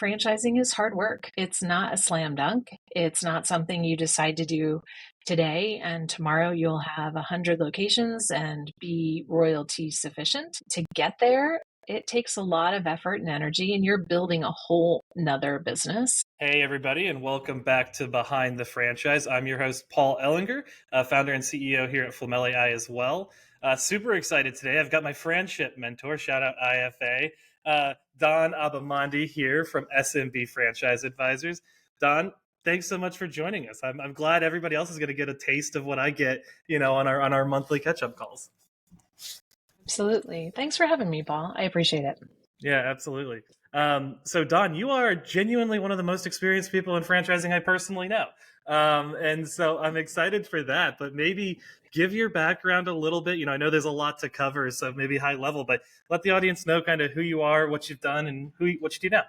franchising is hard work. It's not a slam dunk. It's not something you decide to do today and tomorrow you'll have 100 locations and be royalty sufficient. To get there, it takes a lot of effort and energy, and you're building a whole nother business. Hey, everybody, and welcome back to Behind the Franchise. I'm your host, Paul Ehlinger, founder and CEO here at Flamelli I as well. Super excited today. I've got my friendship mentor, shout out IFA, Don Abbamondi here from SMB Franchise Advisors. Don, thanks so much for joining us. I'm glad everybody else is going to get a taste of what I get, on our monthly catch-up calls. Absolutely. Thanks for having me, Paul. I appreciate it. Yeah, absolutely. So Don, you are genuinely one of the most experienced people in franchising I personally know. And so I'm excited for that, but maybe give your background a little bit. I know there's a lot to cover, so maybe high level, but let the audience know kind of who you are, what you've done, and what you do now.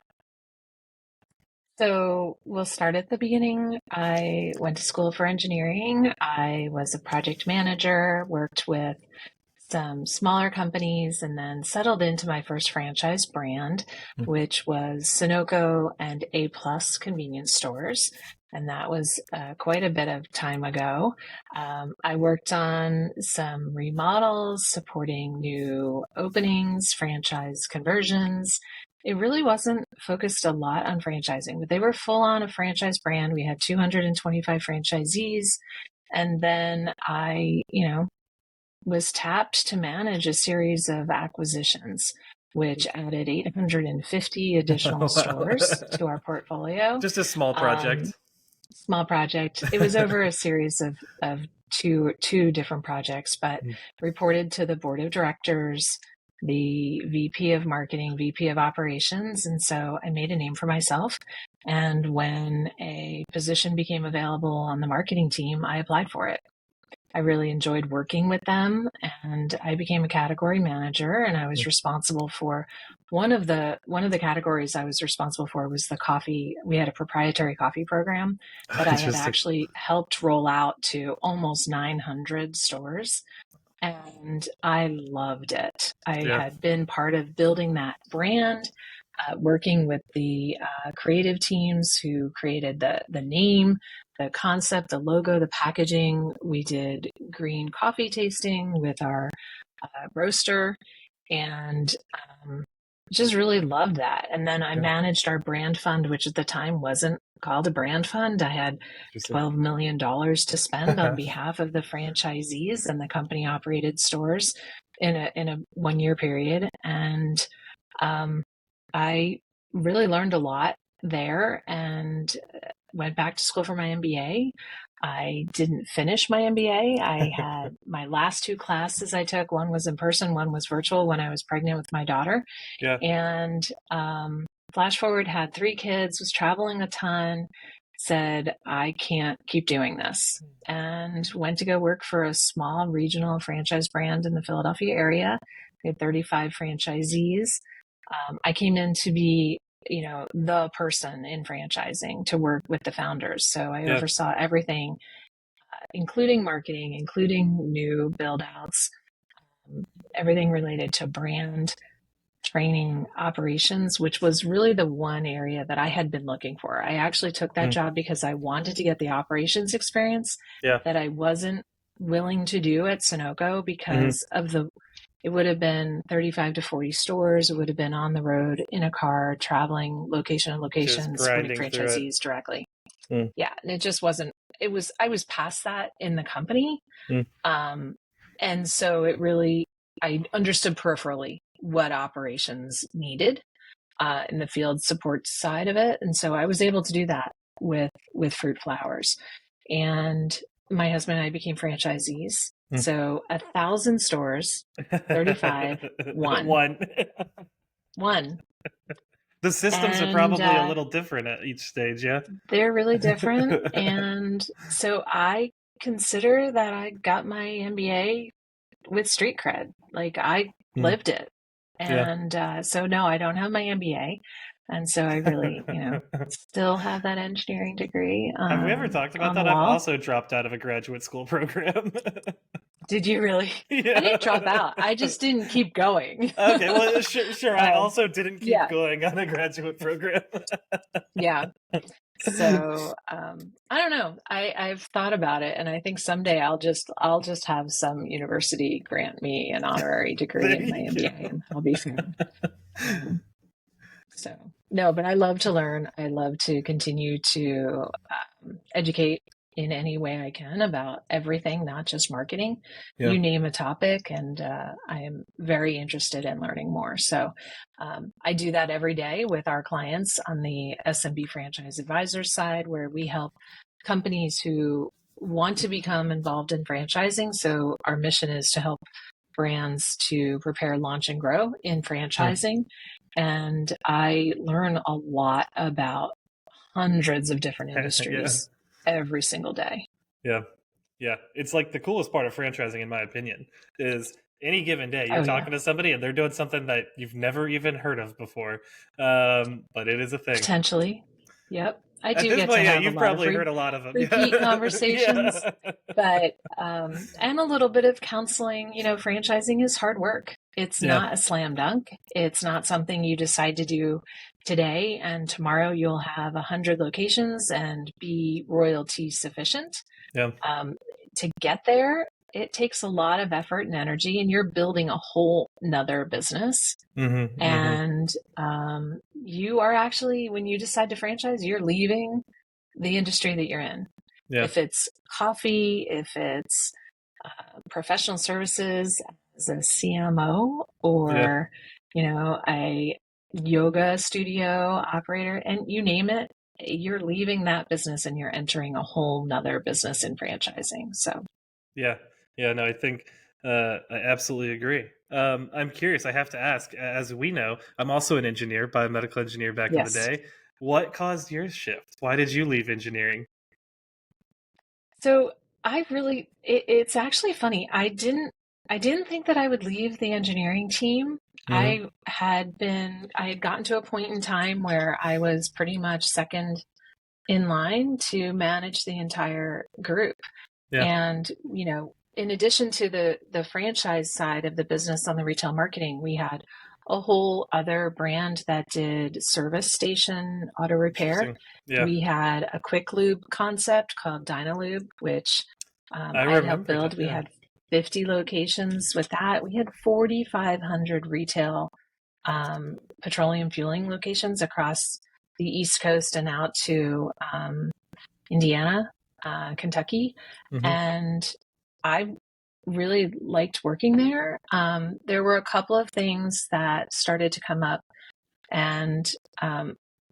So we'll start at the beginning. I went to school for engineering. I was a project manager, worked with some smaller companies, and then settled into my first franchise brand, which was Sunoco and A Plus convenience stores. And that was quite a bit of time ago. I worked on some remodels, supporting new openings, franchise conversions. It really wasn't focused a lot on franchising, but they were full on a franchise brand. We had 225 franchisees. And then I, was tapped to manage a series of acquisitions, which added 850 additional stores to our portfolio. Just a small project. Small project. It was over a series of two different projects, but reported to the board of directors, the VP of marketing, VP of operations. And so I made a name for myself. And when a position became available on the marketing team, I applied for it. I really enjoyed working with them, and I became a category manager, and I was responsible for one of the categories I was responsible for was the coffee. We had a proprietary coffee program that I had actually helped roll out to almost 900 stores, and I loved it. I had been part of building that brand, working with the creative teams who created the name, the concept, the logo, the packaging. We did green coffee tasting with our roaster, and just really loved that. And then I managed our brand fund, which at the time wasn't called a brand fund. I had $12 million to spend on behalf of the franchisees and the company operated stores in a 1 year period. And I really learned a lot there and went back to school for my MBA. I didn't finish my MBA. I had my last two classes I took. One was in person, one was virtual when I was pregnant with my daughter. Yeah. And flash forward, had 3 kids, was traveling a ton, said, I can't keep doing this. And went to go work for a small regional franchise brand in the Philadelphia area. We had 35 franchisees. I came in to be the person in franchising to work with the founders. So I oversaw everything, including marketing, including new build outs, everything related to brand, training, operations, which was really the one area that I had been looking for. I actually took that job because I wanted to get the operations experience that I wasn't willing to do at Sunoco because of it would have been 35 to 40 stores. It would have been on the road in a car, traveling location to location, supporting franchisees directly. Yeah. And it just wasn't, I was past that in the company. And so I understood peripherally what operations needed in the field support side of it. And so I was able to do that with Fruit Flowers. And my husband and I became franchisees. So 1,000 stores, 35, one. The systems are probably a little different at each stage, yeah? They're really different. And so I consider that I got my MBA with street cred. Like I lived it. And so no, I don't have my MBA. And so I really, still have that engineering degree Have we ever talked about on the that? I've wall. also dropped out of a graduate school program. Did you really? I didn't drop out. I just didn't keep going. Okay, well, sure. I also didn't keep Yeah. going on a graduate program. Yeah. So I don't know. I've thought about it, and I think someday I'll just have some university grant me an honorary degree in my MBA, and I'll be fine. So no, but I love to learn. I love to continue to educate in any way I can about everything, not just marketing. Yeah. You name a topic, and I am very interested in learning more. So I do that every day with our clients on the SMB franchise advisor side, where we help companies who want to become involved in franchising. So our mission is to help brands to prepare, launch, and grow in franchising. And I learn a lot about hundreds of different industries every single day. Yeah. It's like the coolest part of franchising, in my opinion, is any given day you're talking to somebody and they're doing something that you've never even heard of before. But it is a thing. Potentially. Yep. I do At this get point, to have you've probably heard a lot of them. Repeat conversations, but and a little bit of counseling. Franchising is hard work. It's not a slam dunk. It's not something you decide to do today and tomorrow you'll have 100 locations and be royalty sufficient. To get there, it takes a lot of effort and energy, and you're building a whole nother business. And you are actually, when you decide to franchise, you're leaving the industry that you're in. If it's coffee, if it's professional services as a CMO, or a yoga studio operator, and you name it, you're leaving that business and you're entering a whole nother business in franchising. So no, I think I absolutely agree. I'm curious, I have to ask, as we know, I'm also an engineer, biomedical engineer back in the day. What caused your shift? Why did you leave engineering? So it's actually funny. I didn't think that I would leave the engineering team. I had gotten to a point in time where I was pretty much second in line to manage the entire group. And, in addition to the franchise side of the business on the retail marketing, we had a whole other brand that did service station auto repair. We had a quick lube concept called Dynalube, which I helped build. We had 50 locations with that. We had 4,500 retail petroleum fueling locations across the East Coast and out to Indiana, Kentucky. And I really liked working there. There were a couple of things that started to come up, and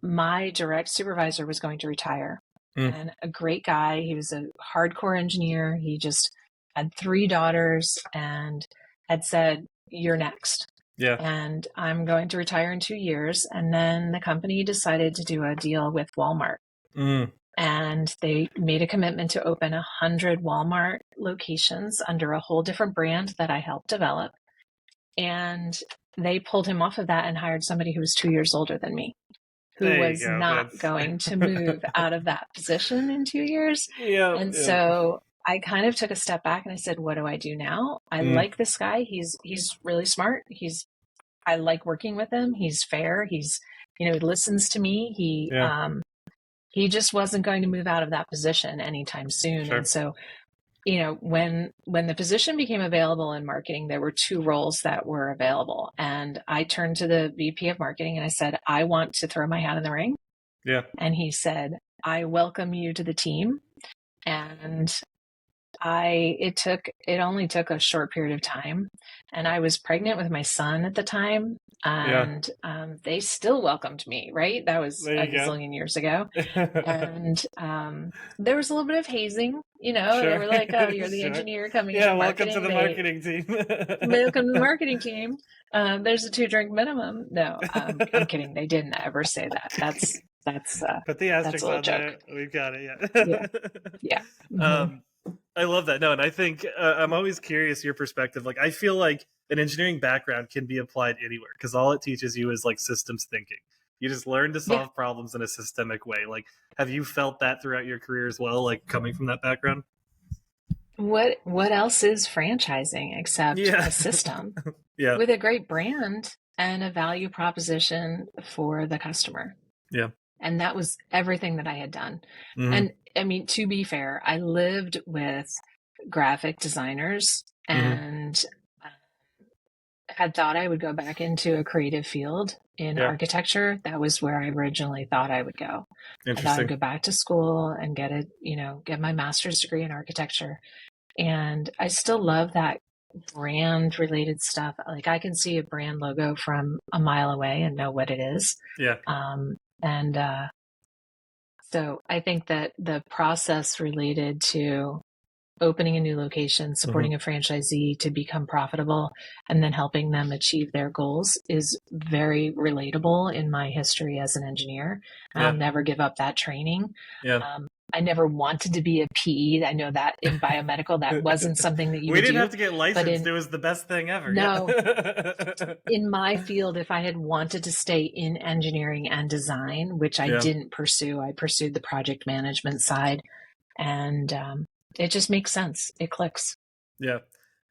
my direct supervisor was going to retire. And a great guy. He was a hardcore engineer. He just had 3 daughters and had said, "You're next." And I'm going to retire in 2 years. And then the company decided to do a deal with Walmart. And they made a commitment to open 100 Walmart locations under a whole different brand that I helped develop. And they pulled him off of that and hired somebody who was 2 years older than me, who was not going to move out of that position in 2 years. So I kind of took a step back and I said, what do I do now? I like this guy. He's really smart. I like working with him. He's fair. He listens to me. He just wasn't going to move out of that position anytime soon. And so, when the position became available in marketing, there were 2 roles that were available. And I turned to the VP of marketing and I said, I want to throw my hat in the ring. And he said, I welcome you to the team. And it only took a short period of time, and I was pregnant with my son at the time, and they still welcomed me, right? That was a gazillion years ago. And there was a little bit of hazing, they were like, oh, you're the engineer coming to marketing. Welcome to the marketing team. Welcome to the marketing team. There's a 2-drink minimum. No, I'm kidding. They didn't ever say that. That's put the asterisk on there. We've got it. I love that. No, and I think I'm always curious your perspective. Like, I feel like an engineering background can be applied anywhere because all it teaches you is like systems thinking. You just learn to Yeah. solve problems in a systemic way. Like, have you felt that throughout your career as well, like coming from that background? What else is franchising except Yeah. a system Yeah. with a great brand and a value proposition for the customer? Yeah. And that was everything that I had done. Mm-hmm. And I mean, to be fair, I lived with graphic designers and had thought I would go back into a creative field in Yeah. architecture. That was where I originally thought I would go. I thought I'd go back to school and get my master's degree in architecture. And I still love that brand related stuff. Like I can see a brand logo from a mile away and know what it is. Yeah. And so I think that the process related to opening a new location, supporting a franchisee to become profitable, and then helping them achieve their goals is very relatable in my history as an engineer. And I'll never give up that training. Yeah. I never wanted to be a PE. I know that in biomedical, that wasn't something that you would do. We didn't have to get licensed. It was the best thing ever. No. In my field, if I had wanted to stay in engineering and design, which I didn't pursue, I pursued the project management side. And it just makes sense. It clicks. Yeah.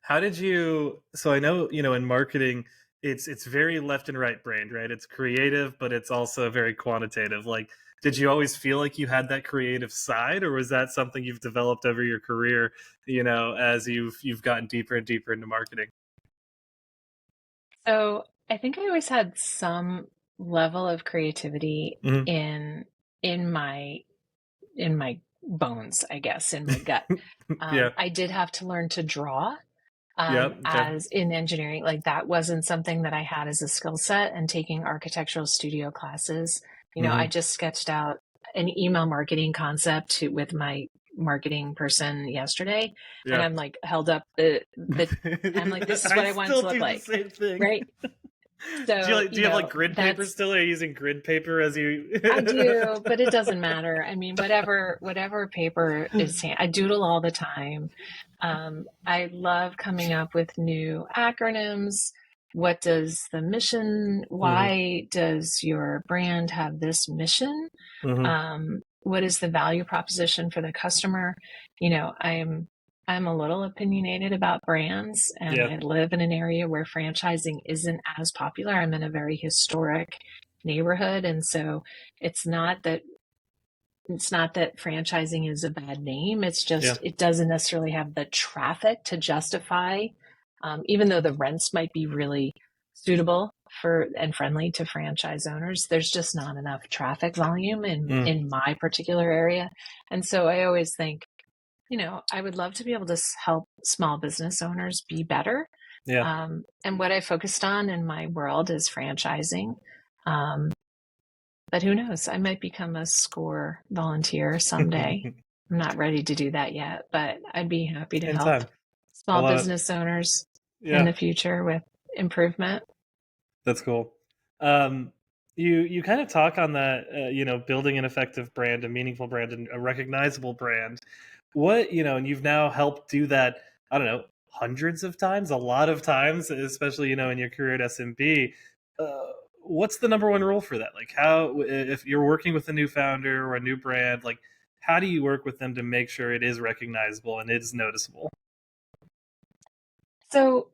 How did you, so I know, in marketing, it's very left and right brained, right? It's creative, but it's also very quantitative. Like, did you always feel like you had that creative side, or was that something you've developed over your career, as you've gotten deeper and deeper into marketing? So I think I always had some level of creativity in my bones, I guess, in my gut. I did have to learn to draw as in engineering. Like that wasn't something that I had as a skill set, and taking architectural studio classes. I just sketched out an email marketing concept with my marketing person yesterday, and I'm like held up I'm like, this is what I want it to look like, right? So do you have like grid paper still? Are you using grid paper as you? I do, but it doesn't matter. I mean, whatever paper is, I doodle all the time. I love coming up with new acronyms. What does the mission? Why does your brand have this mission? What is the value proposition for the customer? I'm a little opinionated about brands, and I live in an area where franchising isn't as popular. I'm in a very historic neighborhood, and so it's not that franchising is a bad name. It's just it doesn't necessarily have the traffic to justify, even though the rents might be really suitable for and friendly to franchise owners. There's just not enough traffic volume in my particular area, and so I always think, I would love to be able to help small business owners be better. And what I focused on in my world is franchising. But who knows? I might become a SCORE volunteer someday. I'm not ready to do that yet, but I'd be happy to help small business owners in the future with improvement. That's cool. You kind of talk on that, building an effective brand, a meaningful brand, and a recognizable brand. What, and you've now helped do that, I don't know, hundreds of times, a lot of times, especially, in your career at SMB. What's the number one rule for that? Like, how, if you're working with a new founder or a new brand, like, how do you work with them to make sure it is recognizable and it is noticeable? So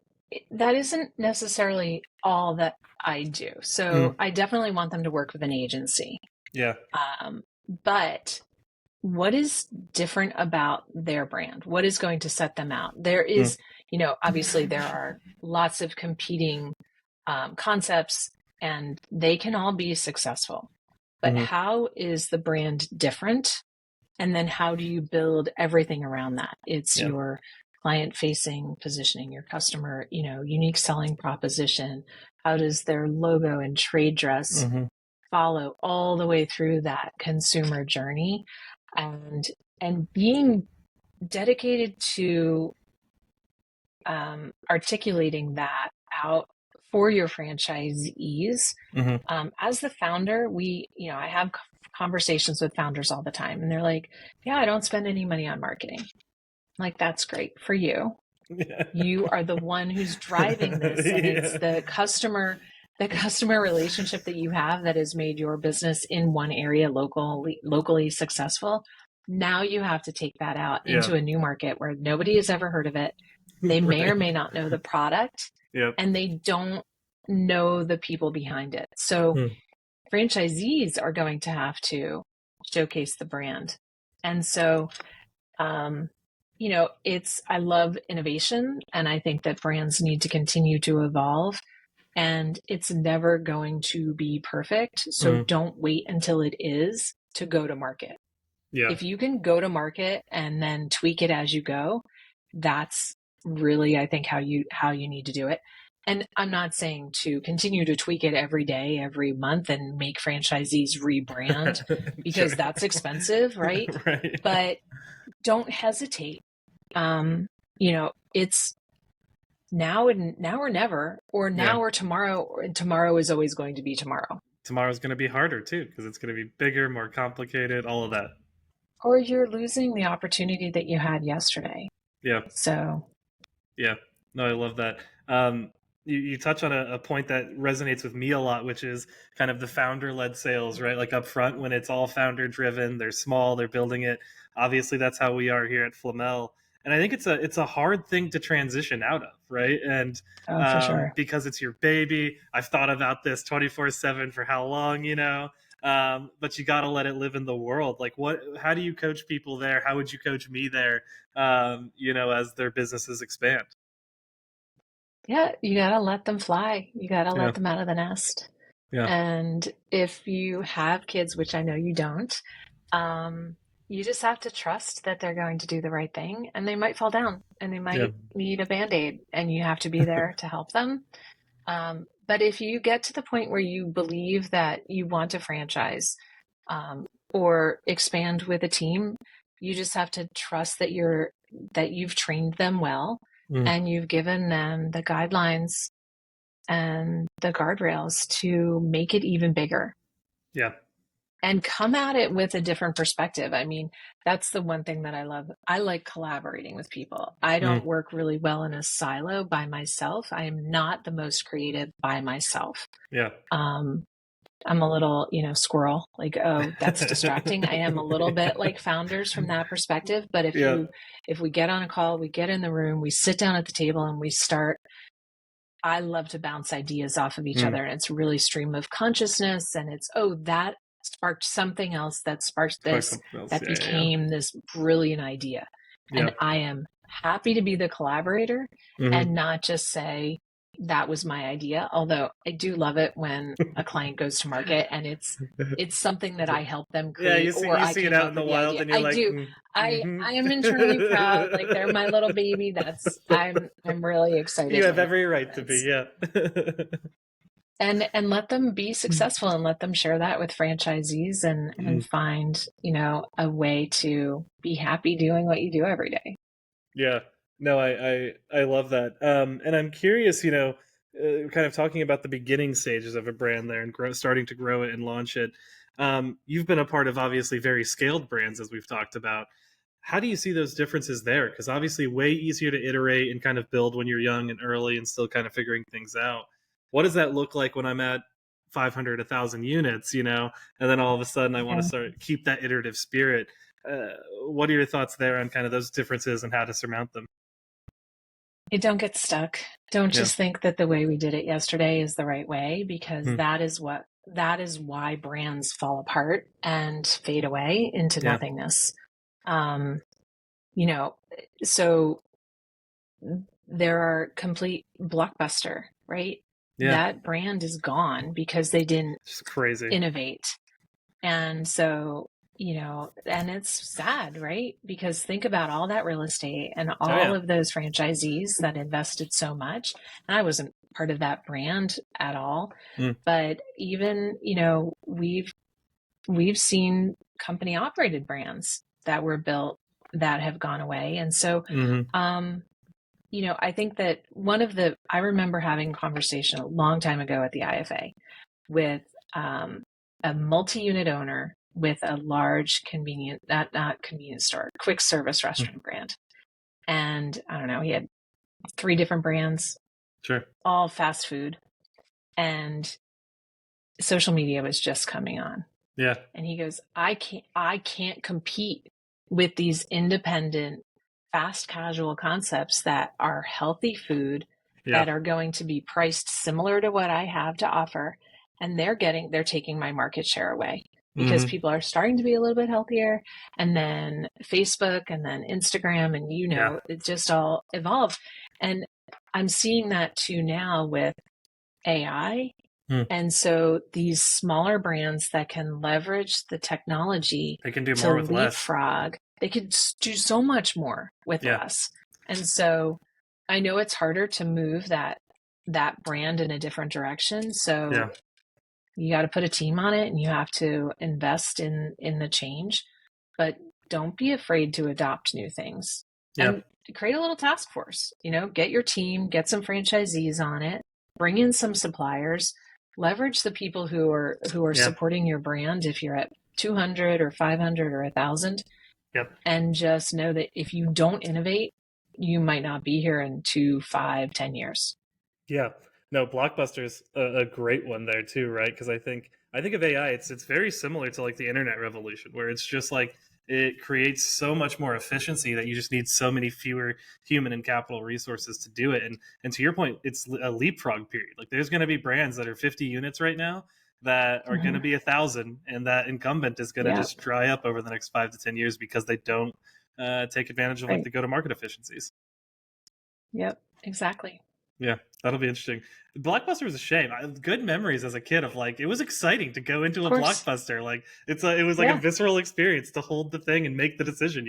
that isn't necessarily all that I do. So I definitely want them to work with an agency. Yeah. But what is different about their brand? What is going to set them out? There is, obviously there are lots of competing concepts, and they can all be successful. But how is the brand different? And then how do you build everything around that? It's your client-facing positioning, your customer, unique selling proposition. How does their logo and trade dress follow all the way through that consumer journey? And being dedicated to articulating that out for your franchisees. As the founder, I have conversations with founders all the time, and they're like, yeah, I don't spend any money on marketing. I'm like, that's great for you. You are the one who's driving this, and it's the customer the customer relationship that you have that has made your business in one area locally successful. Now you have to take that out into a new market where nobody has ever heard of it. They may or may not know the product, and they don't know the people behind it. So franchisees are going to have to showcase the brand. And so, I love innovation, and I think that brands need to continue to evolve, and it's never going to be perfect. So don't wait until it is to go to market. Yeah. If you can go to market and then tweak it as you go, that's really, I think, how you need to do it. And I'm not saying to continue to tweak it every day, every month, and make franchisees rebrand because that's expensive, right? Right. But don't hesitate. It's now or never, or now or tomorrow, and tomorrow is always going to be tomorrow. Tomorrow's going to be harder too, because it's going to be bigger, more complicated, all of that. Or you're losing the opportunity that you had yesterday. Yeah. So. Yeah. No, I love that. You touch on a point that resonates with me a lot, which is kind of the founder-led sales, right? Like up front, when it's all founder-driven, they're small, they're building it. Obviously, that's how we are here at Flamel. And I think it's a hard thing to transition out of, right? And for sure. because it's your baby, I've thought about this 24/7 for how long, but you got to let it live in the world. Like, how do you coach people there? How would you coach me there, as their businesses expand? Yeah, you got to let them fly. You got to let them out of the nest. Yeah. And if you have kids, which I know you don't, you just have to trust that they're going to do the right thing, and they might fall down and they might need a Band-Aid, and you have to be there to help them. But if you get to the point where you believe that you want to franchise or expand with a team, you just have to trust that you've trained them well and you've given them the guidelines and the guardrails to make it even bigger. Yeah. And come at it with a different perspective. I mean, that's the one thing that I love. I like collaborating with people. I don't work really well in a silo by myself. I am not the most creative by myself. Yeah. I'm a little, squirrel, like, oh, that's distracting. I am a little bit like founders from that perspective. But if we get on a call, we get in the room, we sit down at the table and we start, I love to bounce ideas off of each other. And it's really stream of consciousness. And it's, that sparked something else that sparked this, that became this brilliant idea. And I am happy to be the collaborator and not just say, that was my idea. Although I do love it when a client goes to market and it's something that I help them create. Yeah, you see it out in the wild, and you're I do. I am internally proud. Like, they're my little baby. I'm really excited. You have every right to be. Yeah. And let them be successful and let them share that with franchisees and find, a way to be happy doing what you do every day. Yeah. No, I love that. And I'm curious, kind of talking about the beginning stages of a brand there and starting to grow it and launch it. You've been a part of obviously very scaled brands, as we've talked about. How do you see those differences there? Because obviously way easier to iterate and kind of build when you're young and early and still kind of figuring things out. What does that look like when I'm at 500, 1,000 units, and then all of a sudden I want to keep that iterative spirit? What are your thoughts there on kind of those differences and how to surmount them? You don't get stuck. Don't just think that the way we did it yesterday is the right way, because that is why brands fall apart and fade away into nothingness. So there are complete Blockbuster, right? Yeah. That brand is gone because they didn't innovate. And so, and it's sad, right? Because think about all that real estate and all of those franchisees that invested so much. And I wasn't part of that brand at all. But even, we've seen company operated brands that were built that have gone away. And so, I think that I remember having a conversation a long time ago at the IFA with a multi-unit owner with a large not convenience store, quick service restaurant brand. And I don't know, he had 3 different brands, all fast food. and social media was just coming on. Yeah. And he goes, I can't compete with these independent, fast casual concepts that are healthy food, that are going to be priced similar to what I have to offer. And they're taking my market share away because people are starting to be a little bit healthier. And then Facebook and then Instagram and, it just all evolved. And I'm seeing that too now with AI. And so these smaller brands that can leverage the technology, they can do more with leapfrog, they could do so much more with less. And so I know it's harder to move that brand in a different direction. So you got to put a team on it and you have to invest in the change, but don't be afraid to adopt new things. And create a little task force, get your team, get some franchisees on it, bring in some suppliers, leverage the people who are supporting your brand. If you're at 200 or 500 or 1,000, and just know that if you don't innovate, you might not be here in 2, 5, 10 years. Yeah. No, Blockbuster's a great one there too, right? Because I think of AI, it's very similar to like the internet revolution, where it's just like it creates so much more efficiency that you just need so many fewer human and capital resources to do it. And to your point, it's a leapfrog period. Like there's going to be brands that are 50 units right now that are going to be 1,000, and that incumbent is going to just dry up over the next 5 to 10 years because they don't take advantage of like the go-to-market efficiencies. Yep, exactly. Yeah, that'll be interesting. Blockbuster was a shame. I have good memories as a kid of like, it was exciting to go into a Blockbuster. Like it was like a visceral experience to hold the thing and make the decision,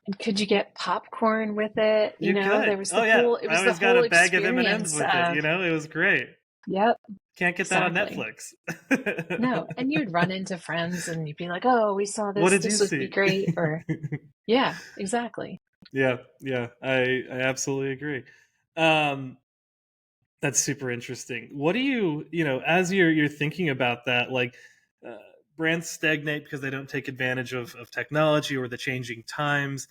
And could you get popcorn with it? You could. There was the whole, it was I always the whole got a bag of experience M&Ms with it, it was great. Yep. Can't get that on Netflix. No, and you'd run into friends and you'd be like, "Oh, we saw this. What did this you would see? Be great." Or, yeah, exactly. Yeah, I absolutely agree. That's super interesting. What do you as you're thinking about that, like brands stagnate because they don't take advantage of technology or the changing times.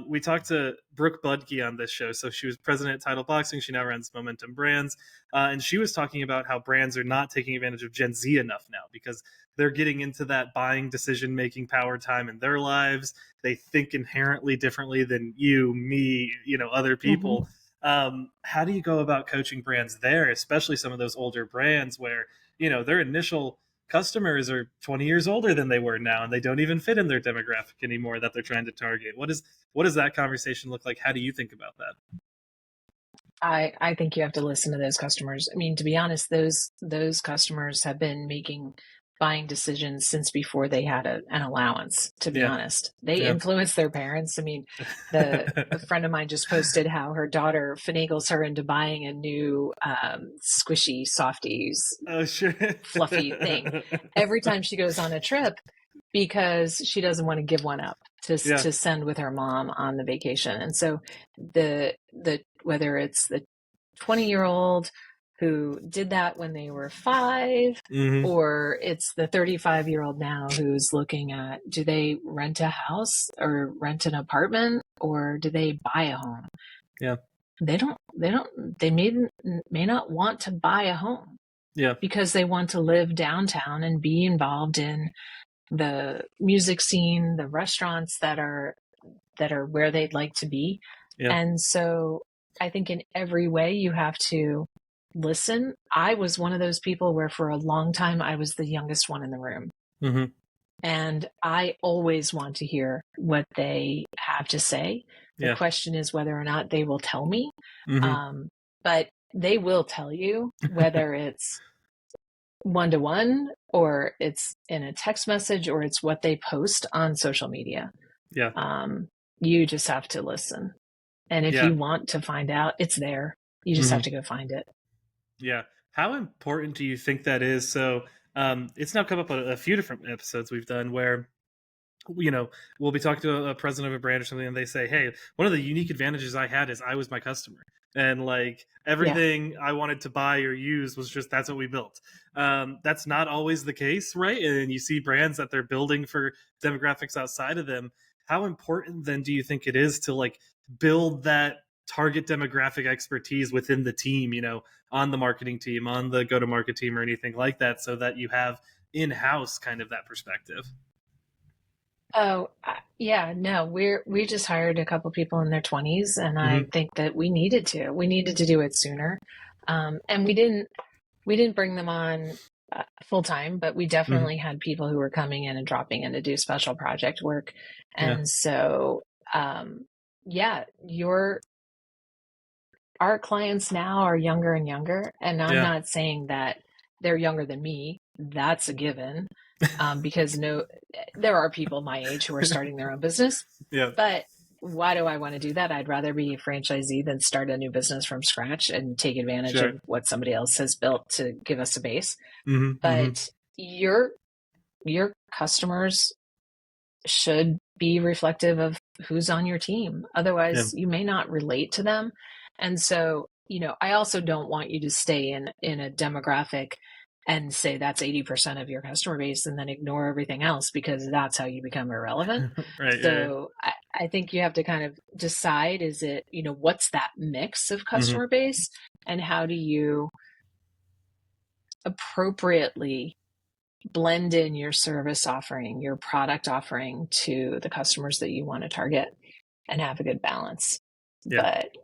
We talked to Brooke Budke on this show. So she was president at Title Boxing. She now runs Momentum Brands. And she was talking about how brands are not taking advantage of Gen Z enough now because they're getting into that buying, decision-making power time in their lives. They think inherently differently than you, me, other people. Mm-hmm. How do you go about coaching brands there, especially some of those older brands where, their initial customers are 20 years older than they were now, and they don't even fit in their demographic anymore that they're trying to target? What does that conversation look like? How do you think about that? I think you have to listen to those customers. I mean, to be honest, those customers have been making buying decisions since before they had an allowance, to be honest. They influence their parents. I mean, a friend of mine just posted how her daughter finagles her into buying a new squishy softies fluffy thing every time she goes on a trip because she doesn't want to give one up to send with her mom on the vacation. And so the whether it's the 20-year-old who did that when they were 5, mm-hmm. or it's the 35-year-old now who's looking at, do they rent a house or rent an apartment or do they buy a home? Yeah. They may not want to buy a home. Yeah. Because they want to live downtown and be involved in the music scene, the restaurants that are where they'd like to be. Yeah. And so I think in every way you have to listen. I was one of those people where for a long time I was the youngest one in the room. Mm-hmm. And I always want to hear what they have to say. The question is whether or not they will tell me. Mm-hmm. But they will tell you, whether it's one-to-one or it's in a text message or it's what they post on social media. Yeah. You just have to listen. And if you want to find out, it's there. You just have to go find it. Yeah. How important do you think that is? So it's now come up on a few different episodes we've done where, we'll be talking to a president of a brand or something, and they say, hey, one of the unique advantages I had is I was my customer. And like everything I wanted to buy or use was just, that's what we built. That's not always the case, right? And you see brands that they're building for demographics outside of them. How important then do you think it is to like build that target demographic expertise within the team, on the marketing team, on the go-to-market team, or anything like that, so that you have in-house kind of that perspective? Oh, yeah, no, we just hired a couple people in their 20s, and I think that we needed to do it sooner. And we didn't bring them on full time, but we definitely had people who were coming in and dropping in to do special project work. And so, yeah, our clients now are younger and younger, and I'm not saying that they're younger than me. That's a given. Because there are people my age who are starting their own business. Yeah. But why do I want to do that? I'd rather be a franchisee than start a new business from scratch and take advantage of what somebody else has built to give us a base. But your customers should be reflective of who's on your team. Otherwise, you may not relate to them. And so, I also don't want you to stay in a demographic and say that's 80% of your customer base and then ignore everything else, because that's how you become irrelevant. Right. So I think you have to kind of decide, is it, what's that mix of customer base, and how do you appropriately blend in your service offering, your product offering to the customers that you want to target, and have a good balance. But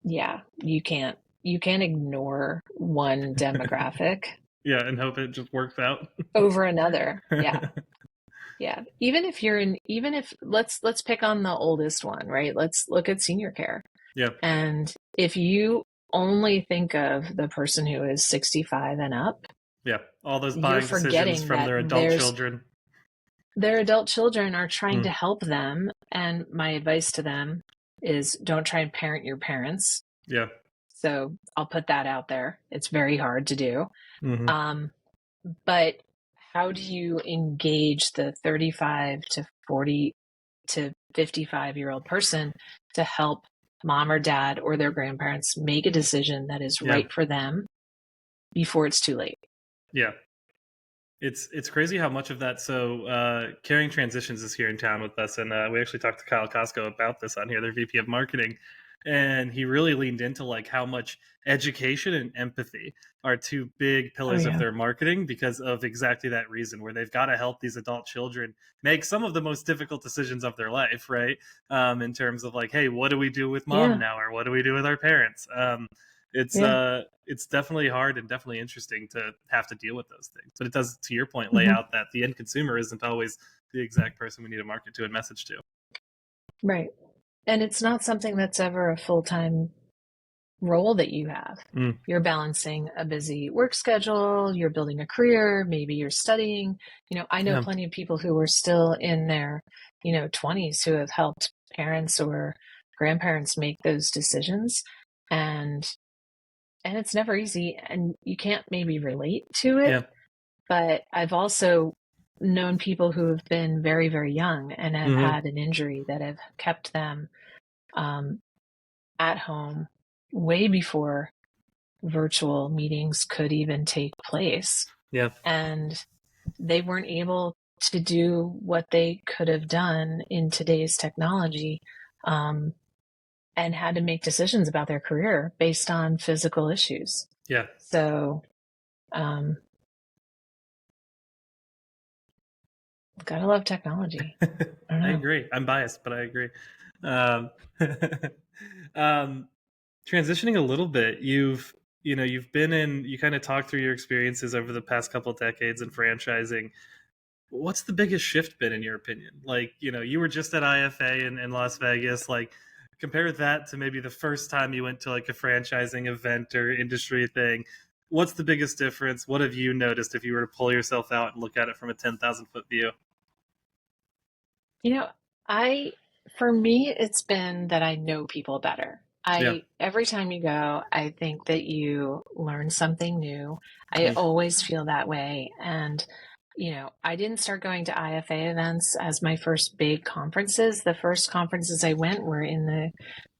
yeah, you can't ignore one demographic. And hope it just works out over another. Yeah. Even if let's pick on the oldest one, right? Let's look at senior care. And if you only think of the person who is 65 and up, all those buying decisions from their adult children. Their adult children are trying to help them. And my advice to them is, don't try and parent your parents. So I'll put that out there. It's very hard to do. But how do you engage the 35 to 40 to 55-year-old person to help mom or dad or their grandparents make a decision that is right for them before it's too late? It's crazy how much of that. So Caring Transitions is here in town with us, and we actually talked to Kyle Costco about this on here, their VP of marketing. And he really leaned into like how much education and empathy are two big pillars of their marketing, because of exactly that reason, where they've got to help these adult children make some of the most difficult decisions of their life, right? In terms of like, hey, what do we do with mom now, or what do we do with our parents? It's definitely hard and definitely interesting to have to deal with those things. But it does, to your point, lay out that the end consumer isn't always the exact person we need to market to and message to. Right. And it's not something that's ever a full-time role that you have. You're balancing a busy work schedule, you're building a career, maybe you're studying. I know plenty of people who are still in their, 20s who have helped parents or grandparents make those decisions. And it's never easy, and you can't maybe relate to it. But I've also known people who have been very, very young and have had an injury that have kept them at home way before virtual meetings could even take place. And they weren't able to do what they could have done in today's technology, and had to make decisions about their career based on physical issues. So, gotta love technology. I agree. I'm biased, but I agree. Transitioning a little bit, you've been you kind of talked through your experiences over the past couple of decades in franchising. What's the biggest shift been in your opinion? Like, you were just at IFA in Las Vegas. Like, compare that to maybe the first time you went to like a franchising event or industry thing. What's the biggest difference? What have you noticed if you were to pull yourself out and look at it from a 10,000 foot view? For me, it's been that I know people better. Every time you go, I think that you learn something new. I always feel that way. And, I didn't start going to IFA events as my first big conferences. The first conferences I went were in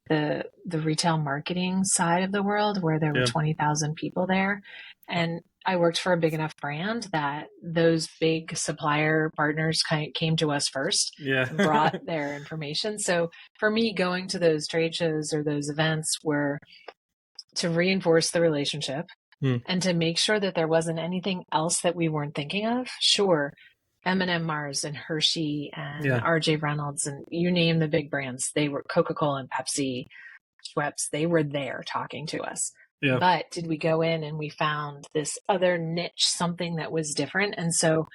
the retail marketing side of the world, where there were 20,000 people there. And I worked for a big enough brand that those big supplier partners kind of came to us first, Yeah. brought their information. So for me, going to those trade shows or those events were to reinforce the relationship and to make sure that there wasn't anything else that we weren't thinking of. Sure, M&M Mars and Hershey and RJ Reynolds and you name the big brands. They were Coca-Cola and Pepsi, Schweppes. They were there talking to us. Yeah. But did we go in and we found this other niche, something that was different? And so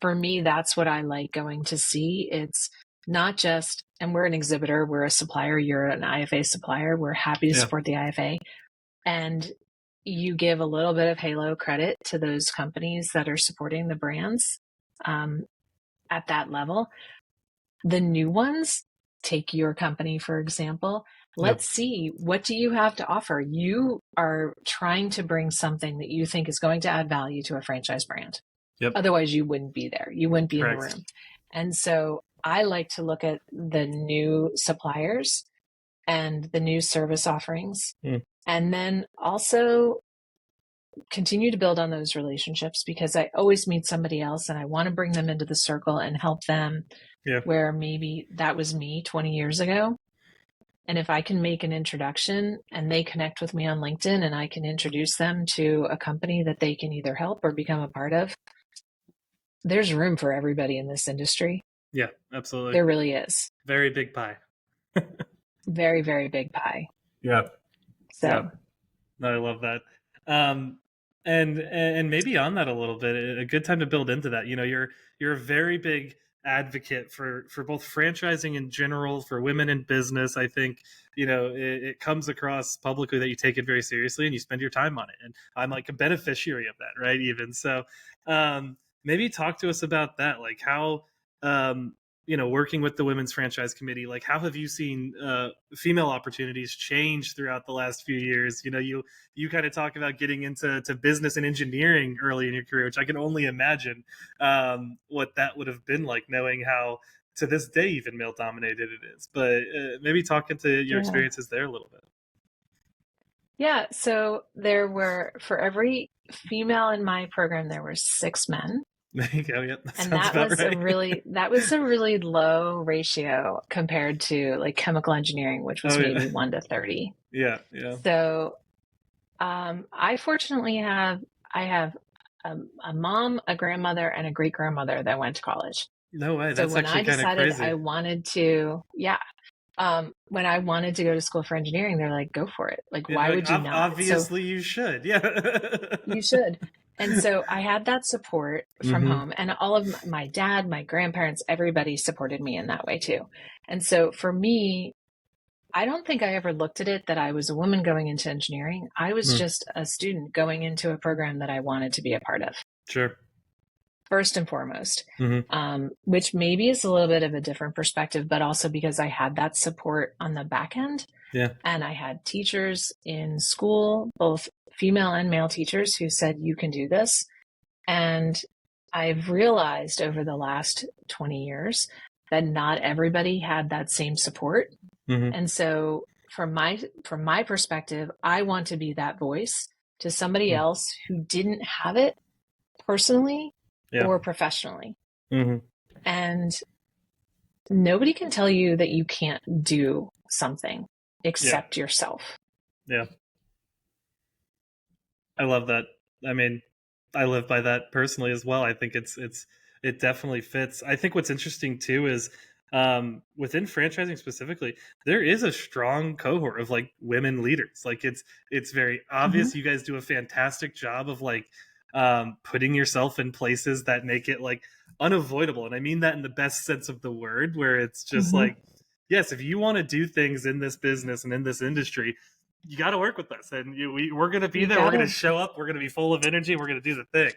for me, that's what I like going to see. It's not just, and we're an exhibitor, we're a supplier, you're an IFA supplier. We're happy to support the IFA. And you give a little bit of halo credit to those companies that are supporting the brands at that level. The new ones, take your company, for example. Let's see, what do you have to offer? You are trying to bring something that you think is going to add value to a franchise brand. Otherwise, you wouldn't be there. You wouldn't be in the room. And so I like to look at the new suppliers and the new service offerings, and then also continue to build on those relationships, because I always meet somebody else and I want to bring them into the circle and help them where maybe that was me 20 years ago. And if I can make an introduction and they connect with me on LinkedIn and I can introduce them to a company that they can either help or become a part of, there's room for everybody in this industry. Yeah, absolutely. There really is. Very big pie. Very, very big pie. Yeah. So No, I love that. And maybe on that a little bit, a good time to build into that. You know, you're a very big advocate for both franchising in general, for women in business. I think, you know, it comes across publicly that you take it very seriously and you spend your time on it. And I'm like a beneficiary of that, right? Even so, maybe talk to us about that. Like how, you know, working with the Women's Franchise Committee, like how have you seen female opportunities change throughout the last few years? You know, you kind of talk about getting into business and engineering early in your career, which I can only imagine what that would have been like, knowing how to this day even male dominated it is. But maybe talk into your experiences there a little bit. Yeah, so there were, for every female in my program, there were 6 men. There you go. Yep, and that was a really low ratio compared to like chemical engineering, which was maybe 1 to 30. Yeah. So, I fortunately have a mom, a grandmother, and a great grandmother that went to college. No way. So that's when actually I kind of decided crazy. I wanted to, when I wanted to go to school for engineering, they're like, go for it. Like, why would you not? Obviously, you should. Yeah. You should. And so I had that support from home, and all of my dad, my grandparents, everybody supported me in that way too. And so for me, I don't think I ever looked at it that I was a woman going into engineering. I was just a student going into a program that I wanted to be a part of. Sure. First and foremost, which maybe is a little bit of a different perspective, but also because I had that support on the back end. Yeah. And I had teachers in school, both female and male teachers, who said, you can do this. And I've realized over the last 20 years that not everybody had that same support. And so from my perspective, I want to be that voice to somebody else who didn't have it personally or professionally. And nobody can tell you that you can't do something except yourself. Yeah. I love that. I mean, I live by that personally as well. I think it definitely fits. I think what's interesting too is within franchising specifically, there is a strong cohort of like women leaders. Like it's very obvious. You guys do a fantastic job of like putting yourself in places that make it like unavoidable. And I mean that in the best sense of the word, where it's just like, yes, if you want to do things in this business and in this industry, you got to work with us, and we're going to be there. We're going to show up. We're going to be full of energy. We're going to do the thing.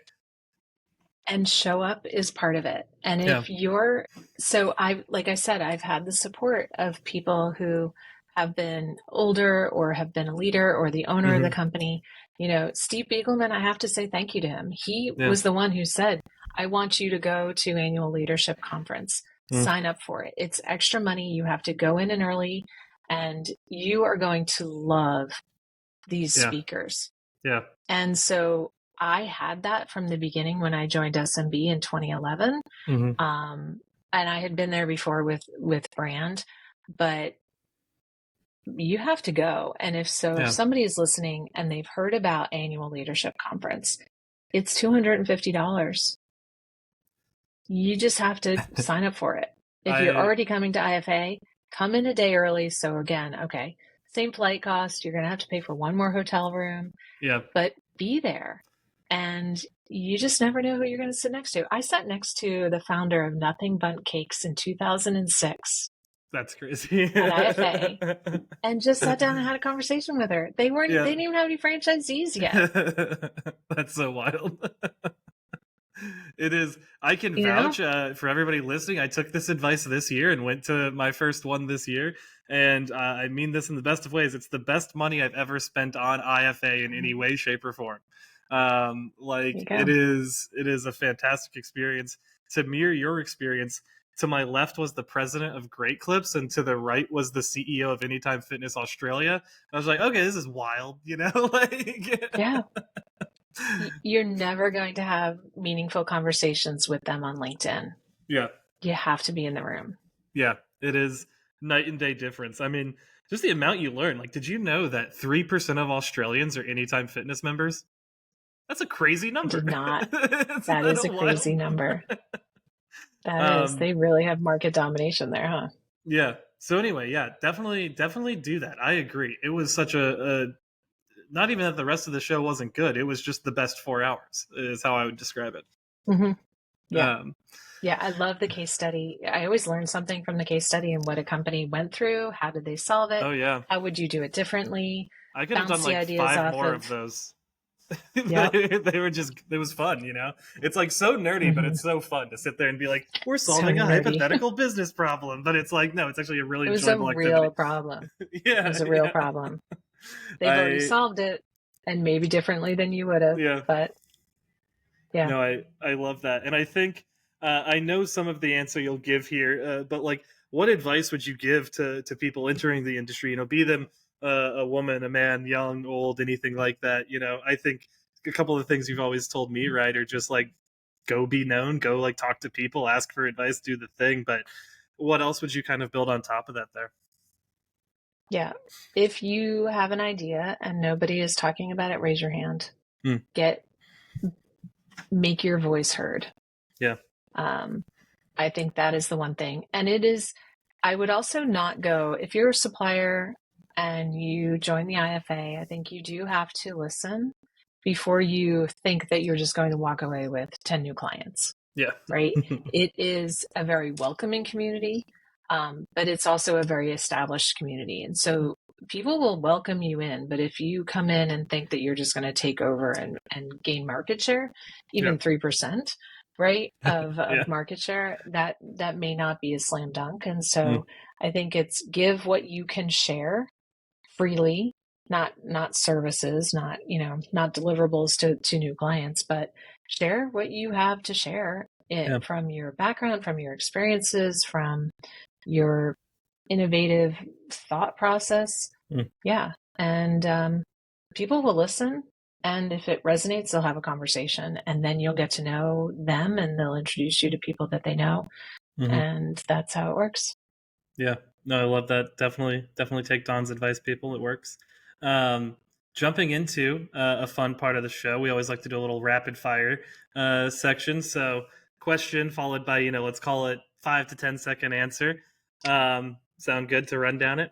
And show up is part of it. And if you're, so like I said, I've had the support of people who have been older or have been a leader or the owner of the company. You know, Steve Biegelman, I have to say thank you to him. He was the one who said, I want you to go to annual leadership conference, sign up for it. It's extra money. You have to go in early, and you are going to love these speakers. Yeah. And so I had that from the beginning when I joined SMB in 2011. Mm-hmm. And I had been there before with brand, but you have to go. And if somebody is listening and they've heard about annual leadership conference, it's $250. You just have to sign up for it. If you're already coming to IFA, come in a day early. So again, okay, same flight cost. You're going to have to pay for one more hotel room. Yeah. But be there. And you just never know who you're going to sit next to. I sat next to the founder of Nothing Bundt Cakes in 2006. That's crazy. At IFA, and just sat down and had a conversation with her. They didn't even have any franchisees yet. That's so wild. It is. I can vouch for everybody listening. I took this advice this year and went to my first one this year. And I mean this in the best of ways. It's the best money I've ever spent on IFA in any way, shape, or form. It is a fantastic experience. To mirror your experience, to my left was the president of Great Clips, and to the right was the CEO of Anytime Fitness Australia. I was like, okay, this is wild, Yeah. You're never going to have meaningful conversations with them on LinkedIn. Yeah. You have to be in the room. Yeah, it is night and day difference. I mean, just the amount you learn. Like, did you know that 3% of Australians are Anytime Fitness members? That's a crazy number. I did not. That is a crazy number. That is. They really have market domination there, huh? Yeah. So anyway, yeah, definitely do that. I agree. It was such a not even that the rest of the show wasn't good. It was just the best 4 hours is how I would describe it. Mm-hmm. Yeah. Yeah, I love the case study. I always learn something from the case study and what a company went through. How did they solve it? Oh, yeah. How would you do it differently? I could have done like 5 more of those. Yeah. They were just, it was fun, It's like so nerdy, but it's so fun to sit there and be like, we're solving a hypothetical business problem. But it's like, no, it's actually a really enjoyable activity. It was a real problem. Yeah. It was a real problem. They've already solved it, and maybe differently than you would have. Yeah. But yeah. No, I love that. And I think, I know some of the answer you'll give here, but like, what advice would you give to people entering the industry, be them a woman, a man, young, old, anything like that? I think a couple of the things you've always told me, right, are just like, go be known, go like talk to people, ask for advice, do the thing. But what else would you kind of build on top of that there? Yeah. If you have an idea and nobody is talking about it, raise your hand. Make your voice heard. Yeah. I think that is the one thing. And I would also not go, if you're a supplier and you join the IFA, I think you do have to listen before you think that you're just going to walk away with 10 new clients. Yeah. Right. It is a very welcoming community, but it's also a very established community. And so people will welcome you in, but if you come in and think that you're just going to take over and gain market share, even 3%, right, of market share, that may not be a slam dunk. And so I think it's give what you can share freely, not services, not deliverables to new clients, but share what you have to share from your background, from your experiences, from your innovative thought process. Yeah. And people will listen. And if it resonates, they'll have a conversation, and then you'll get to know them and they'll introduce you to people that they know. And that's how it works. Yeah. No, I love that. Definitely take Dawn's advice, people. It works. Jumping into a fun part of the show, we always like to do a little rapid fire section. So question followed by, let's call it 5 to 10 second answer. Sound good to run down it?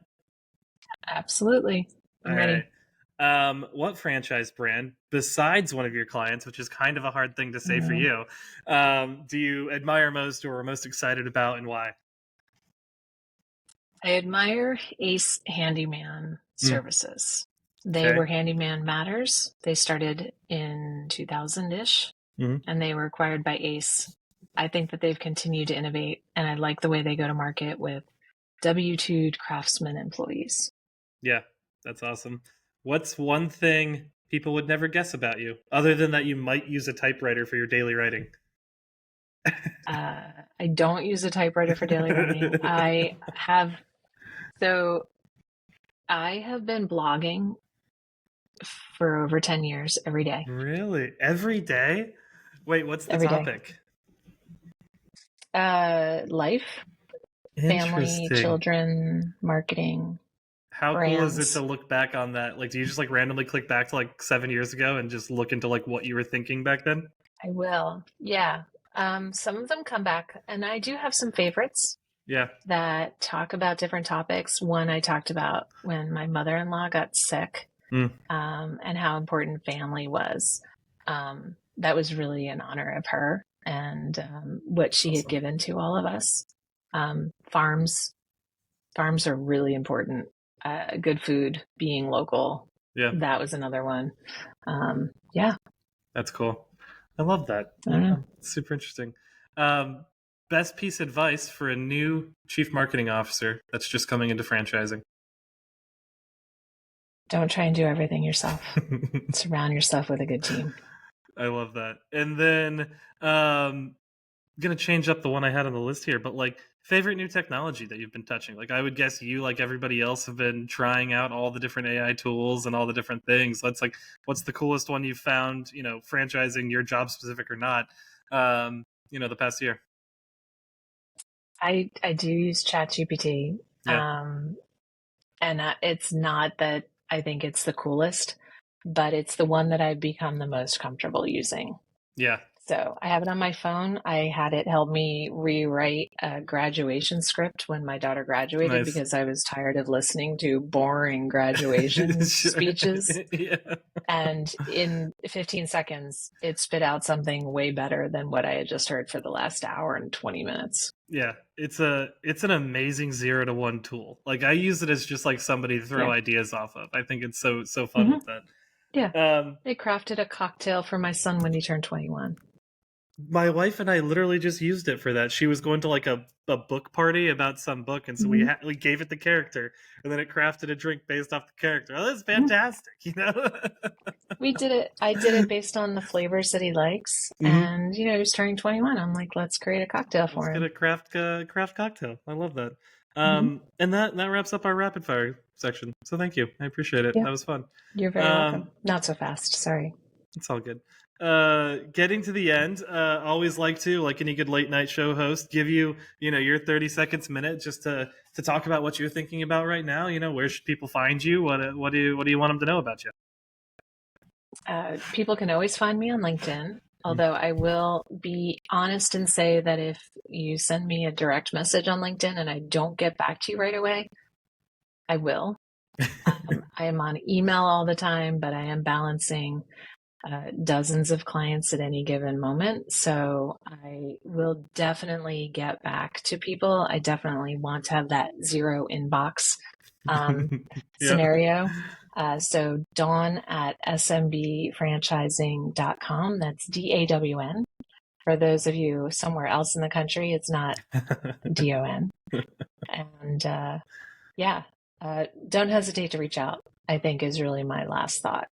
Absolutely. I'm ready. Right. What franchise brand, besides one of your clients, which is kind of a hard thing to say for you, do you admire most or are most excited about, and why? I admire Ace Handyman Services. They were Handyman Matters. They started in 2000-ish, and they were acquired by Ace. I think that they've continued to innovate, and I like the way they go to market with W-2'd craftsman employees. Yeah, that's awesome. What's one thing people would never guess about you, other than that you might use a typewriter for your daily writing? I don't use a typewriter for daily writing. I have been blogging for over 10 years, every day. Really? Every day? Wait, what's the Every day. topic? Life, family, Interesting. children, marketing, How cool is it to brands. look back on that? Like, do you just like randomly click back to like 7 years ago and just look into like what you were thinking back then? I will. Yeah. Some of them come back, and I do have some favorites Yeah. that talk about different topics. One I talked about when my mother-in-law got sick, Mm, and how important family was. That was really in honor of her and what she had awesome. given to all of us. Farms are really important. Good food, being local. Yeah, That was another one. Yeah, that's cool. I love that. I don't know. It's super interesting. Um, best piece of advice for a new chief marketing officer that's just coming into franchising. Don't try and do everything yourself. Surround yourself with a good team. I love that. And then gonna change up the one I had on the list here, but like favorite new technology that you've been touching. Like I would guess you, like everybody else, have been trying out all the different AI tools and all the different things. That's like, what's the coolest one you've found? Franchising, your job specific or not. The past year. I do use ChatGPT, Yeah, and it's not that I think it's the coolest, but it's the one that I've become the most comfortable using. yeah, So I have it on my phone. I had it help me rewrite a graduation script when my daughter graduated nice. because I was tired of listening to boring graduation Sure. speeches. Yeah. And in 15 seconds, it spit out something way better than what I had just heard for the last hour and 20 minutes. Yeah, it's an amazing 0 to 1 tool. Like I use it as just like somebody to throw Yeah. ideas off of. I think it's so fun Mm-hmm. with that. Yeah. Um, I crafted a cocktail for my son when he turned 21. my wife and I literally just used it for that. She was going to like a book party about some book, and so Mm-hmm. we gave it the character, and then it crafted a drink based off the character. Oh, that's Mm-hmm. fantastic, We did it. I did it based on the flavors that he likes. Mm-hmm. And, he was turning 21. I'm like, let's create a cocktail Let's for get a him. craft cocktail. I love that. Mm-hmm. And that wraps up our rapid fire section. So thank you. I appreciate it. Yeah. That was fun. You're very Um, welcome. Not so fast. Sorry. It's all good. Getting to the end, always like to, like any good late night show host, give you, your 30 seconds minute just to talk about what you're thinking about right now. Where should people find you? What do you want them to know about you? People can always find me on LinkedIn, although I will be honest and say that if you send me a direct message on LinkedIn and I don't get back to you right away, I will. I am on email all the time, but I am balancing dozens of clients at any given moment. So I will definitely get back to people. I definitely want to have that zero inbox Yeah. scenario. So Dawn at smbfranchising.com. That's DAWN. For those of you somewhere else in the country, it's not DON. And don't hesitate to reach out, I think is really my last thought.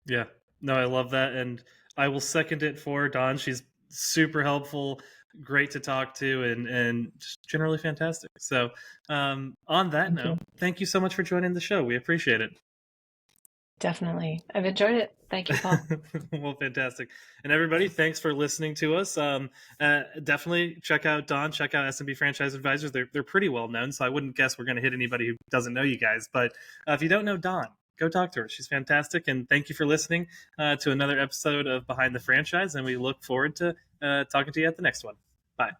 Yeah. No, I love that. And I will second it for Dawn. She's super helpful, great to talk to, and just generally fantastic. So, on that Thank note, you. thank you so much for joining the show. We appreciate it. Definitely. I've enjoyed it. Thank you, Paul. Well, fantastic. And everybody, thanks for listening to us. Definitely check out Dawn, check out SMB Franchise Advisors. They're pretty well known, so I wouldn't guess we're going to hit anybody who doesn't know you guys. But if you don't know Dawn, go talk to her. She's fantastic. And thank you for listening to another episode of Behind the Franchise. And we look forward to talking to you at the next one. Bye.